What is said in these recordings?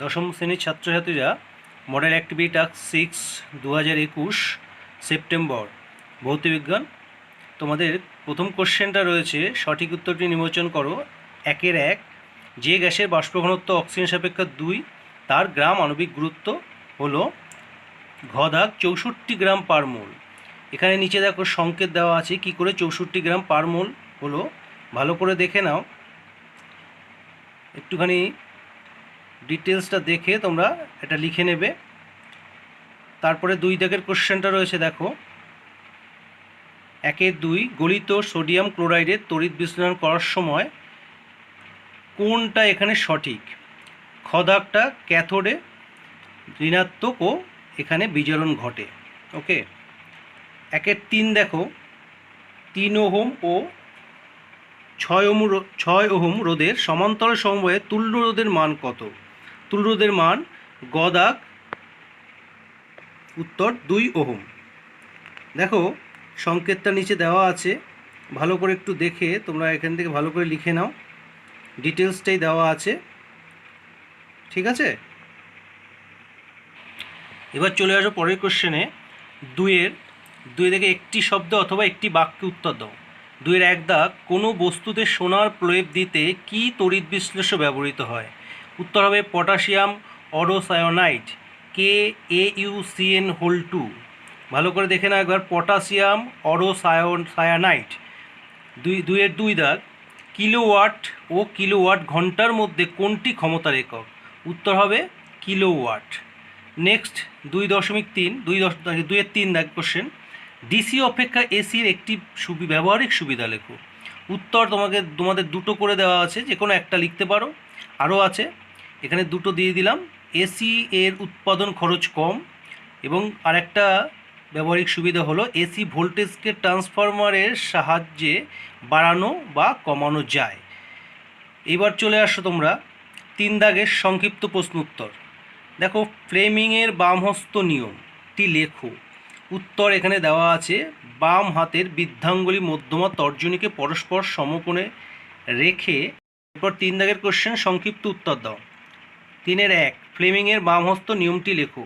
দশম শ্রেণীর ছাত্রছাত্রীরা মডেল অ্যাক্টিভিটি টাস্ক 6 2021 সেপ্টেম্বর ভৌতবিজ্ঞান। তোমাদের প্রথম কোশ্চেনটা রয়েছে, সঠিক উত্তরটি নির্বাচন করো। 1 যে গ্যাসের বাষ্প ঘনত্ব অক্সিজেন সাপেক্ষে 2 তার গ্রাম আণবিক গুরুত্ব হলো ঘ দাগ 64 গ্রাম পার মোল। এখানে নিচে দেখো সংকেত দেওয়া আছে কি করে 64 গ্রাম পার মোল হলো, ভালো করে দেখে নাও, একটুখানি ডিটেলসটা দেখে তোমরা এটা লিখে নেবে। তারপরে 2 দাগের কোশ্চেনটা রয়েছে, দেখো 1-2 গলিত সোডিয়াম ক্লোরাইডের তড়িৎ বিশ্লেষণ করার সময় কোনটা এখানে সঠিক? খ দাগটা ক্যাথোডে ঋণাত্মক ও এখানে বিজারণ ঘটে। ওকে, 1-3 দেখো 3 ওহম ও 6 ওহম রোধের সমান্তরাল সমবায়ে তুল্য রোধের মান কত? তুল্য রোধের মান গ দাগ উত্তর 2 ওহম। দেখো সংকেতটা নিচে দেওয়া আছে, ভালো করে একটু দেখে তোমরা এখান থেকে ভালো করে লিখে নাও, ডিটেলসটাই দেওয়া আছে, ঠিক আছে। এবার চলে আসো পরের কোশ্চেনে। 2 থেকে একটি শব্দ অথবা একটি বাক্যে উত্তর দাও। 2-1 দাগ কোনো বস্তুতে সোনার প্রলেপ দিতে কি তড়িৎ বিশ্লেষ্য ব্যবহৃত হয়? উত্তর হবে পটাশিয়াম অডোসায়ানাইড KaUCN2। ভালো করে দেখে নাও একবার, পটাশিয়াম অডোসায়ানাইড। 2 দাগ কিলোওয়াট ও কিলোওয়াট ঘন্টার মধ্যে কোনটি ক্ষমতার একক? উত্তর হবে কিলোওয়াট। নেক্সট 2.3 দাগ কোশ্চেন, ডিসি অপেক্ষা এসির একটি ব্যবহারিক সুবিধা লেখো। উত্তর তোমাদের দুটো করে দেওয়া আছে, যে কোনো একটা লিখতে পারো, আরও আছে, এখানে দুটো দিয়ে দিলাম। এসি এর উৎপাদন খরচ কম, এবং আরেকটা ব্যবহারিক সুবিধা হলো এসি ভোল্টেজকে ট্রান্সফরমারের সাহায্যে বাড়ানো বা কমানো যায়। এবার চলে আসো তোমরা 3 দাগের সংক্ষিপ্ত প্রশ্ন উত্তর। দেখো ফ্লেমিংয়ের বামহস্ত নিয়মটি লেখো। উত্তর এখানে দেওয়া আছে, বাম হাতের বৃদ্ধাঙ্গুলি মধ্যমা তর্জনীকে পরস্পর সমকোণে রেখে। এরপর 3 দাগের কোশ্চেন, সংক্ষিপ্ত উত্তর দাও। 3-1 ফ্লেমিংয়ের বামহস্ত নিয়মটি লেখো।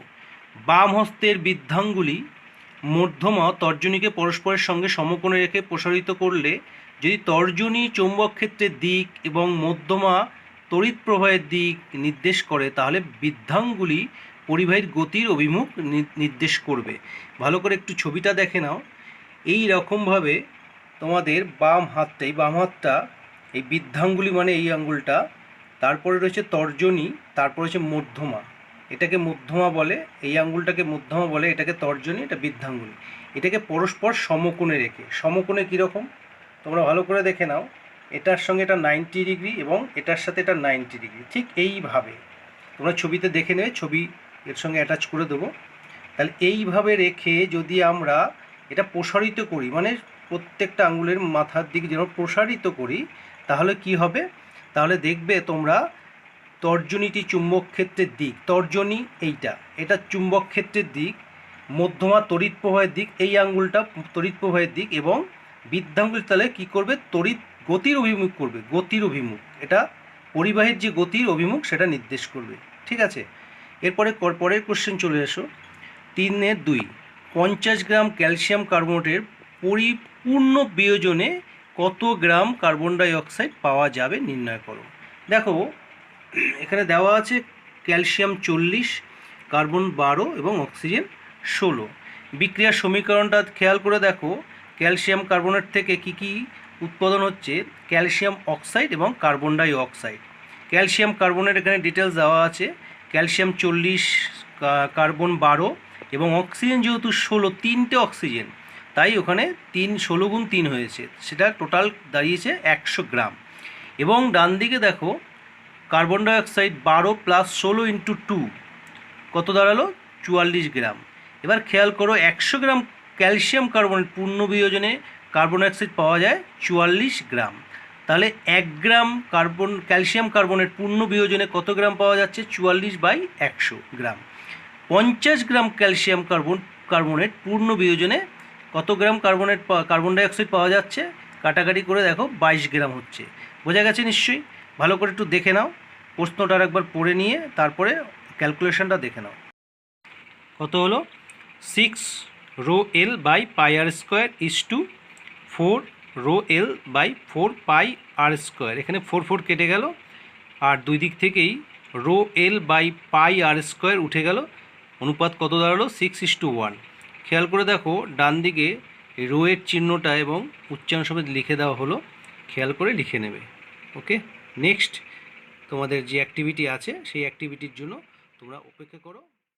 বাম হস্তের বৃদ্ধাঙ্গুলি মধ্যমা তর্জনীকে পরস্পরের সঙ্গে সমকোণে রেখে প্রসারিত করলে যদি তর্জনী চৌম্বক ক্ষেত্রের দিক এবং মধ্যমা তড়িৎ প্রবাহের দিক নির্দেশ করে, তাহলে বৃদ্ধাঙ্গুলি পরিবাহীর গতির অভিমুখ নির্দেশ করবে। ভালো করে একটু ছবিটা দেখে নাও। এই রকমভাবে তোমাদের বাম হাতটা এই বৃদ্ধাঙ্গুলি মানে এই আঙ্গুলটা, তারপরে রয়েছে তর্জনী, তারপর হচ্ছে মধ্যমা, এটাকে মধ্যমা বলে, এই আঙ্গুলটাকে মধ্যমা বলে, এটাকে তর্জনী, এটা বৃদ্ধাঙ্গুলি। এটাকে পরস্পর সমকোণে রেখে, সমকোণে কীরকম তোমরা ভালো করে দেখে নাও, এটার সঙ্গে এটা 90 ডিগ্রি এবং এটার সাথে এটা 90 ডিগ্রি, ঠিক এইভাবে তোমরা ছবিতে দেখে নেবে, ছবি এর সঙ্গে অ্যাটাচ করে দেবো। তাহলে এইভাবে রেখে যদি আমরা এটা প্রসারিত করি, মানে প্রত্যেকটা আঙ্গুলের মাথার দিকে যেন প্রসারিত করি, তাহলে কি হবে? তাহলে দেখবে তোমরা তর্জনীটি চুম্বক ক্ষেত্রের দিক, তর্জনী এটা চুম্বক ক্ষেত্রের দিক, মধ্যমা তড়িৎ প্রবাহের দিক, এই আঙ্গুলটা তড়িৎ প্রবাহের দিক, এবং বৃদ্ধাঙ্গুল তাহলে কী করবে? গতির অভিমুখ করবে, গতির অভিমুখ, এটা পরিবাহীর যে গতির অভিমুখ সেটা নির্দেশ করবে, ঠিক আছে। এরপরে পরের কোশ্চেন চলে এসো। 3-2 50 গ্রাম ক্যালসিয়াম কার্বনেটের পরিপূর্ণ বিয়োজনে কত গ্রাম কার্বন ডাই অক্সাইড পাওয়া যাবে নির্ণয় করো। দেখো এখানে দেওয়া আছে ক্যালসিয়াম 40, কার্বন 12 এবং অক্সিজেন 16। বিক্রিয়ার সমীকরণটা খেয়াল করে দেখো, ক্যালসিয়াম কার্বনেট থেকে কি উৎপাদন হচ্ছে? ক্যালসিয়াম অক্সাইড এবং carbon die oxide. Calcium carbonate এখানে ডিটেলস দেওয়া আছে, ক্যালসিয়াম 40, কার্বন 12 এবং অক্সিজেন যেহেতু 16, 3টে অক্সিজেন, তাই ওখানে 16 গুণ 3 হয়েছে, সেটা টোটাল দাঁড়িয়েছে 100 গ্রাম। এবং ডান দিকে দেখো কার্বন ডাইঅক্সাইড 12 + 16 × 2 কত দাঁড়ালো? 44 গ্রাম। এবার খেয়াল করো 100 গ্রাম ক্যালসিয়াম কার্বনেট পূর্ণ বিয়োজনে কার্বন ডাইঅক্সাইড পাওয়া যায় 44 গ্রাম। তাহলে 1 গ্রাম ক্যালসিয়াম কার্বনেট পূর্ণ বিয়োজনে কত গ্রাম পাওয়া যাচ্ছে? 44/100 গ্রাম। 50 গ্রাম ক্যালসিয়াম কার্বনেট পূর্ণ বিয়োজনে কত গ্রাম কার্বন ডাইঅক্সাইড পাওয়া যাচ্ছে? কাটাকাটি করে দেখো 22 গ্রাম হচ্ছে। বোঝা গেছে নিশ্চয়ই? ভালো করে একটু দেখে নাও। প্রশ্নটা একবার পড়ে নিয়ে তারপরে ক্যালকুলেশনটা দেখে নাও। কত হলো? 6 rho L by pi r square is to 4 rho L by 4 pi r square. এখানে 4 কেটে গেল, আর দুই দিক থেকেই rho L by pi r square উঠে গেল। অনুপাত কত দাঁড়ালো? 6:1। খেয়াল করে দেখো ডান দিকে রো এর চিহ্নটা এবং উচ্চারণ সমেত লিখে দেওয়া হলো, খেয়াল করে লিখে নেবে। ওকে, নেক্সট তোমাদের যে অ্যাক্টিভিটি আছে সেই অ্যাক্টিভিটির জন্য তোমরা অপেক্ষা করো।